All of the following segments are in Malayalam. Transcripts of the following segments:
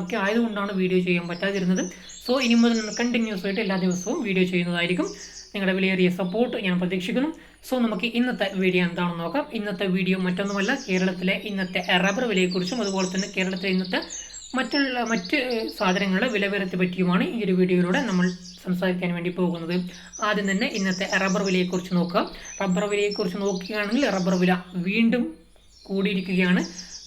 ഒക്കെ ആയതുകൊണ്ടാണ് വീഡിയോ ചെയ്യാൻ പറ്റാതിരുന്നത്. സോ ഇനി മുതൽ കണ്ടിന്യൂസ് ആയിട്ട് എല്ലാ ദിവസവും വീഡിയോ ചെയ്യുന്നതായിരിക്കും. നിങ്ങളുടെ വിലയേറിയ സപ്പോർട്ട് ഞാൻ പ്രതീക്ഷിക്കുന്നു. സോ നമുക്ക് ഇന്നത്തെ വീഡിയോ എന്താണെന്ന് നോക്കാം. ഇന്നത്തെ വീഡിയോ മറ്റൊന്നുമല്ല, കേരളത്തിലെ ഇന്നത്തെ റബ്ബർ വിലയെക്കുറിച്ചും അതുപോലെ തന്നെ കേരളത്തിലെ ഇന്നത്തെ മറ്റ് സാധനങ്ങളുടെ വിലവരത്തെ പറ്റിയുമാണ് ഈ ഒരു വീഡിയോയിലൂടെ നമ്മൾ സംസാരിക്കാൻ വേണ്ടി പോകുന്നത്. ആദ്യം തന്നെ ഇന്നത്തെ റബ്ബർ വിലയെക്കുറിച്ച് നോക്കുക. റബ്ബർ വിലയെക്കുറിച്ച് നോക്കുകയാണെങ്കിൽ റബ്ബർ വില വീണ്ടും കൂടിയിരിക്കുകയാണ്.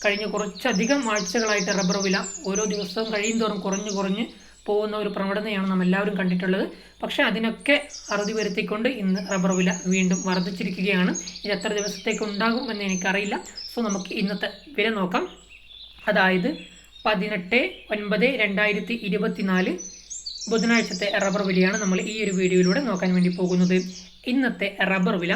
കഴിഞ്ഞ കുറച്ചധികം ആഴ്ചകളായിട്ട് റബ്ബർ വില ഓരോ ദിവസവും കഴിയുന്തോറും കുറഞ്ഞ് പോകുന്ന ഒരു പ്രവണതയാണ് നാം എല്ലാവരും കണ്ടിട്ടുള്ളത്. പക്ഷേ അതിനൊക്കെ അറുതി വരുത്തിക്കൊണ്ട് ഇന്ന് റബ്ബർ വില വീണ്ടും വർദ്ധിച്ചിരിക്കുകയാണ്. ഇത് എത്ര ദിവസത്തേക്ക് ഉണ്ടാകും എന്ന് എനിക്കറിയില്ല. സോ നമുക്ക് ഇന്നത്തെ വില നോക്കാം. അതായത് 18/9/2024 ബുധനാഴ്ചത്തെ റബ്ബർ വിലയാണ് നമ്മൾ ഈ ഒരു വീഡിയോയിലൂടെ നോക്കാൻ വേണ്ടി പോകുന്നത്. ഇന്നത്തെ റബ്ബർ വില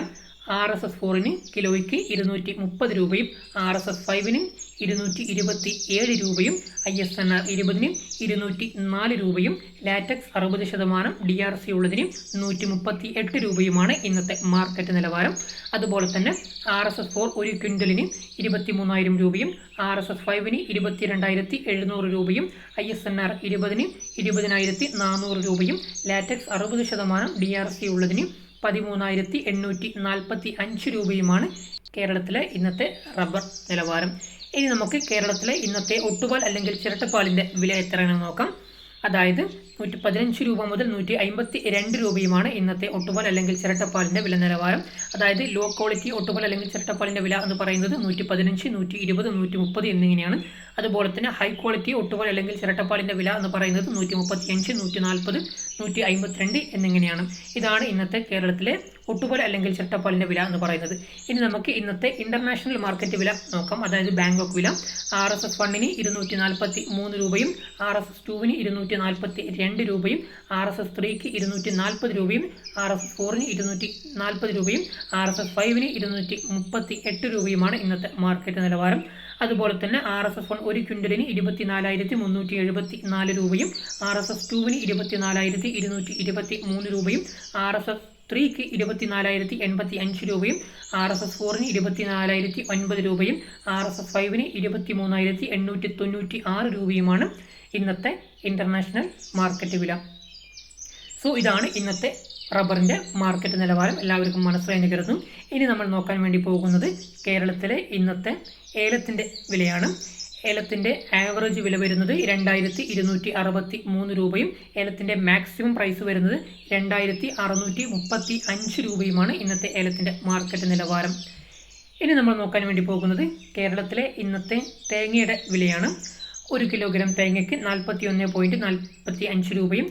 RSS 4 കിലോയ്ക്ക് 230 രൂപയും RSS 5 227 രൂപയും ISNR 20 204 രൂപയും ലാറ്റക്സ് 60% DRC ഉള്ളതിന് 138 രൂപയുമാണ് ഇന്നത്തെ മാർക്കറ്റ് നിലവാരം. അതുപോലെ തന്നെ RSS 4 ഒരു ക്വിൻ്റലിന് 23,000 രൂപയും RSS 5 22,700 രൂപയും ISNR 20 20,400 രൂപയും ലാറ്റക്സ് 60% DRC ഉള്ളതിന് 13,845 രൂപയുമാണ് കേരളത്തിലെ ഇന്നത്തെ റബ്ബർ നിലവാരം. ഇനി നമുക്ക് കേരളത്തിലെ ഇന്നത്തെ ഒട്ടുപാൽ അല്ലെങ്കിൽ ചിരട്ടപ്പാലിൻ്റെ വില എത്രയാണെന്ന് നോക്കാം. അതായത് 115 രൂപ മുതൽ 152 രൂപയുമാണ് ഇന്നത്തെ ഒട്ടുപാൽ അല്ലെങ്കിൽ ചിരട്ടപ്പാലിൻ്റെ വില നിലവാരം. അതായത് ലോ ക്വാളിറ്റി ഒട്ടുപാൽ അല്ലെങ്കിൽ ചിരട്ടപ്പാലിൻ്റെ വില എന്ന് പറയുന്നത് 115, 120, 130 എന്നിങ്ങനെയാണ്. അതുപോലെ തന്നെ ഹൈ ക്വാളിറ്റി ഒട്ടുപാൽ അല്ലെങ്കിൽ ചിരട്ടപ്പാലിൻ്റെ വില എന്ന് പറയുന്നത് 135, 140, 152 എന്നിങ്ങനെയാണ്. ഇതാണ് ഇന്നത്തെ കേരളത്തിലെ ഒട്ടുപാൽ അല്ലെങ്കിൽ ചിരട്ടപ്പാലിൻ്റെ വില എന്ന് പറയുന്നത്. ഇനി നമുക്ക് ഇന്നത്തെ ഇന്റർനാഷണൽ മാർക്കറ്റ് വില നോക്കാം. അതായത് ബാങ്കോക്ക് വില RSS 1 243 രൂപയും RSS 2 242 രൂപയും RSS 3 240 രൂപയും RSS 4 240 രൂപയും RSS 5 238 രൂപയുമാണ് ഇന്നത്തെ മാർക്കറ്റ് നിലവാരം. അതുപോലെ തന്നെ RSS 1 ഒരു ക്വിൻ്റലിന് 24,374 രൂപയും RSS 2 24,223 രൂപയും RSS 3 24,085 രൂപയും RSS 4 24,009 രൂപയും RSS 5 23,896 രൂപയുമാണ് ഇന്നത്തെ ഇന്റർനാഷണൽ മാർക്കറ്റ് വില. സോ ഇതാണ് ഇന്നത്തെ റബ്ബറിൻ്റെ മാർക്കറ്റ് നിലവാരം. എല്ലാവർക്കും മനസ്സിലായി കരുതുന്നു. ഇനി നമ്മൾ നോക്കാൻ വേണ്ടി പോകുന്നത് കേരളത്തിലെ ഇന്നത്തെ ഏലത്തിൻ്റെ വിലയാണ്. ഏലത്തിൻ്റെ ആവറേജ് വില വരുന്നത് 2,263 രൂപയും ഏലത്തിൻ്റെ മാക്സിമം പ്രൈസ് വരുന്നത് 2,635 രൂപയുമാണ് ഇന്നത്തെ ഏലത്തിൻ്റെ മാർക്കറ്റ് നിലവാരം. ഇനി നമ്മൾ നോക്കാൻ വേണ്ടി പോകുന്നത് കേരളത്തിലെ ഇന്നത്തെ തേങ്ങയുടെ വിലയാണ്. 1 കിലോഗ്രാം തേങ്ങയ്ക്ക് 41.45 രൂപയും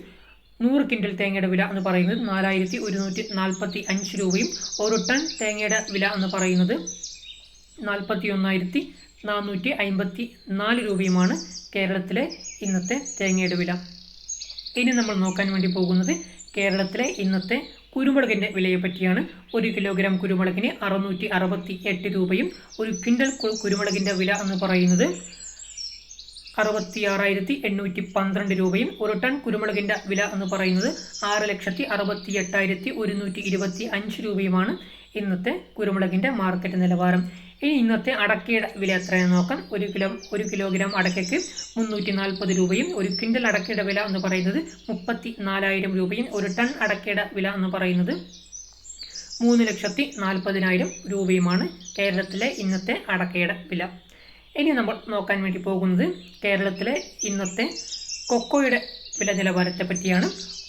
100 ക്വിൻ്റൽ തേങ്ങയുടെ വില എന്ന് പറയുന്നത് 4,145 രൂപയും 1 ടൺ തേങ്ങയുടെ വില എന്ന് പറയുന്നത് 41,454 രൂപയുമാണ് കേരളത്തിലെ ഇന്നത്തെ തേങ്ങയുടെ വില. ഇനി നമ്മൾ നോക്കാൻ വേണ്ടി പോകുന്നത് കേരളത്തിലെ ഇന്നത്തെ കുരുമുളകിൻ്റെ വിലയെ പറ്റിയാണ്. 1 കിലോഗ്രാം കുരുമുളകിന് 668 രൂപയും 1 ക്വിൻ്റൽ കുരുമുളകിൻ്റെ വില എന്ന് പറയുന്നത് 66,812 രൂപയും 1 ടൺ കുരുമുളകിൻ്റെ വില എന്ന് പറയുന്നത് 6,68,125 രൂപയുമാണ് ഇന്നത്തെ കുരുമുളകിൻ്റെ മാർക്കറ്റ് നിലവാരം. ഇനി ഇന്നത്തെ അടക്കയുടെ വില എത്രയാണെന്ന് നോക്കാം. 1 കിലോഗ്രാം അടക്കയ്ക്ക് 340 രൂപയും 1 ക്വിൻ്റൽ അടക്കയുടെ വില എന്ന് പറയുന്നത് 34,000 രൂപയും 1 ടൺ അടക്കയുടെ വില എന്ന് പറയുന്നത് 3,40,000 രൂപയുമാണ് കേരളത്തിലെ ഇന്നത്തെ അടക്കയുടെ വില. ഇനി നമ്മൾ നോക്കാൻ വേണ്ടി പോകുന്നത് കേരളത്തിലെ ഇന്നത്തെ കൊക്കോയുടെ വില നിലവാരത്തെ പറ്റിയാണ്.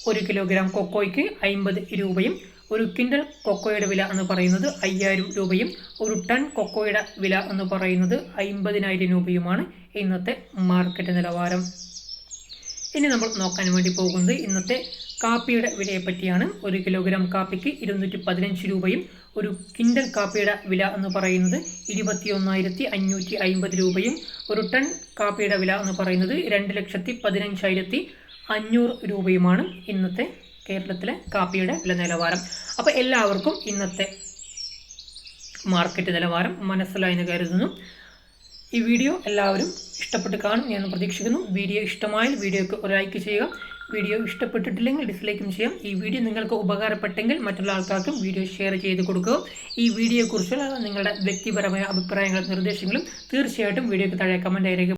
1 കിലോഗ്രാം കൊക്കോയ്ക്ക് 50 രൂപയും 1 ക്വിൻ്റൽ കൊക്കോയുടെ വില എന്ന് പറയുന്നത് 5,000 രൂപയും 1 ടൺ കൊക്കോയുടെ വില എന്ന് പറയുന്നത് 50,000 രൂപയുമാണ് ഇന്നത്തെ മാർക്കറ്റ് നിലവാരം. ഇനി നമ്മൾ നോക്കാൻ വേണ്ടി പോകുന്നത് ഇന്നത്തെ കാപ്പിയുടെ വിലയെ പറ്റിയാണ്. 1 കിലോഗ്രാം കാപ്പിക്ക് 215 രൂപയും 1 ക്വിൻ്റൽ കാപ്പിയുടെ വില എന്ന് പറയുന്നത് 21,550 രൂപയും 1 ടൺ കാപ്പിയുടെ വില എന്ന് പറയുന്നത് 2,15,500 രൂപയുമാണ് ഇന്നത്തെ കേരളത്തിലെ കാപ്പിയുടെ വില നിലവാരം. അപ്പോൾ എല്ലാവർക്കും ഇന്നത്തെ മാർക്കറ്റ് നിലവാരം മനസ്സിലായെന്ന് കരുതുന്നു. ഈ വീഡിയോ എല്ലാവരും ഇഷ്ടപ്പെട്ട് കാണും ഞാൻ പ്രതീക്ഷിക്കുന്നു. വീഡിയോ ഇഷ്ടമായാൽ വീഡിയോക്ക് ഒരു ലൈക്ക് ചെയ്യുക. വീഡിയോ ഇഷ്ടപ്പെട്ടിട്ടില്ലെങ്കിൽ ഡിസ്ലൈക്കും ചെയ്യാം. ഈ വീഡിയോ നിങ്ങൾക്ക് ഉപകാരപ്പെട്ടെങ്കിൽ മറ്റുള്ള ആൾക്കാർക്കും വീഡിയോ ഷെയർ ചെയ്ത് കൊടുക്കുക. ഈ വീഡിയോയെക്കുറിച്ചുള്ള നിങ്ങളുടെ വ്യക്തിപരമായ അഭിപ്രായങ്ങളും നിർദ്ദേശങ്ങളും തീർച്ചയായിട്ടും വീഡിയോയ്ക്ക് താഴെ കമൻറ്റ് ആയിരിക്കും.